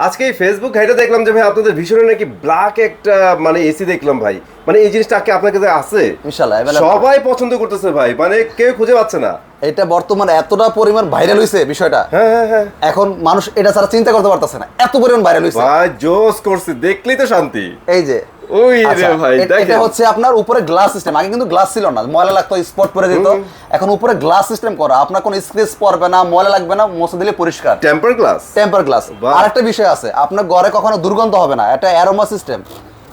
আজকে এই ফেসবুক ঘাইটা দেখলাম যে ভাই আপনাদের ভীষণ নাকি ব্ল্যাক একটা মানে এসি দেখলাম ভাই, মানে এই জিনিসটা কি আপনার কাছে আছে? ইনশাআল্লাহ সবাই পছন্দ করতেছে ভাই, মানে কেউ খুঁজে পাচ্ছে না। এটা বর্তমানে এতটা পরিমাণ ভাইরাল হইছে বিষয়টা, হ্যাঁ এখন মানুষ এটা ছাড়া চিন্তা করতে পারতেছে না, এত পরিমাণ ভাইরাল হইছে ভাই। জোস করছে, দেখলেই তো শান্তি। এই যে ওই আচ্ছা, রে ভাই এটা দেখেন, হচ্ছে আপনার উপরে গ্লাস সিস্টেম। আগে কিন্তু গ্লাস ছিল না, ময়লা লাগতো, স্পট পড়ে যেত। এখন উপরে গ্লাস সিস্টেম করা, আপনার কোনো স্ক্র্যাচ পড়বে না, ময়লা লাগবে না, মুছে দিলে পরিষ্কার। Temper glass, temper glass. আরেকটা বিষয় আছে, আপনার ঘরে কখনো দুর্গন্ধ হবে না, এটা অ্যারোমা সিস্টেম।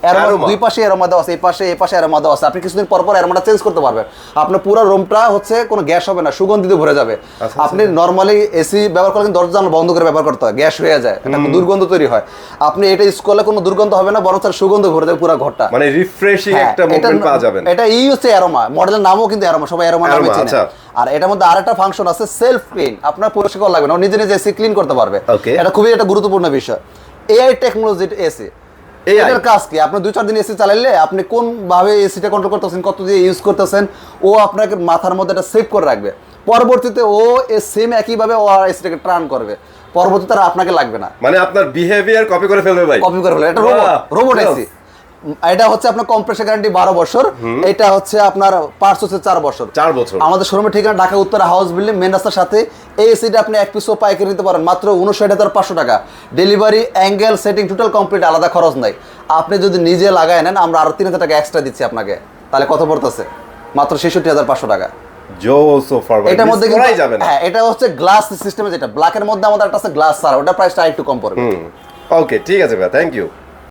অ্যারোমা দুই পাশে অ্যারোমা দেওয়া আছে, এই পাশে এই পাশে অ্যারোমা দেওয়া আছে। আপনি কিছুদিন পর পর অ্যারোমাটা চেঞ্জ করতে পারবেন। আপনার পুরো রুমটা হচ্ছে কোনো গ্যাস হবে না, সুগন্ধিতে ভরে যাবে। আপনি নরমালি এসি ব্যবহার করলে দরজা বন্ধ করে ব্যবহার করতে হয়, গ্যাস হয়ে যায়, একটা দুর্গন্ধ তৈরি হয়। আপনি এটা ইউজ করলে কোনো দুর্গন্ধ হবে না, বরং তার সুগন্ধ ভরে যাবে পুরো ঘরটা, মানে রিফ্রেশিং একটা মুভমেন্ট পাওয়া যাবে। এটা এই হচ্ছে অ্যারোমা, মডেলের নামও কিন্তু অ্যারোমা, সবাই অ্যারোমা নামে চেনে। আর এটার মধ্যে আরেকটা ফাংশন আছে, সেলফ ক্লিন। আপনার পরিষ্কার করা লাগবে না, নিজে নিজে এসি ক্লিন করতে পারবে। এটা খুবই একটা গুরুত্বপূর্ণ বিষয়। এআই টেকনোলজি এসি, এটার কাজ কি? আপনি 2-4 দিন এসি চালাইলে আপনি কোন ভাবে এসিটা কন্ট্রোল করতেছেন, কত দিয়ে ইউজ করতেছেন, ও আপনাকে মাথার মধ্যে এটা সেভ করে রাখবে। পরবর্তীতে ও সেম একইভাবে ও এসিটাকে টার্ন করবে, পরবর্তীতে আর আপনাকে লাগবে না, মানে আপনার বিহেভিয়ার কপি করে ফেলবে ভাই, কপি করে ফেলবে। এটা রোবট এসি। এটা হচ্ছে আপনার কম্প্রেসার গ্যারান্টি 12 বছর, এটা হচ্ছে আপনার পার্টস হচ্ছে 4 বছর। আমাদের শোরুমের ঠিকানা Dhaka Uttara house building, main রাস্তার সাথে। এই এসিটা আপনি এক পিসও পাইকারি নিতে পারেন মাত্র 59,500 টাকা। Delivery, angle, setting total complete, আলাদা খরচ নাই। আপনি যদি নিজে লাগায় নেন, আমরা আরো 3,000 টাকা এক্সট্রা দিচ্ছি আপনাকে, তাহলে কত পড়তেছে? মাত্র 66,500 টাকা। এটার মধ্যে হ্যাঁ, এটা হচ্ছে গ্লাস সিস্টেমে, যেটা ব্ল্যাকের মধ্যে আমাদের একটা আছে গ্লাস, স্যার ওটা প্রাইসটা একটু কম পড়বে। ওকে, ঠিক আছে ভাই, থ্যাংক ইউ।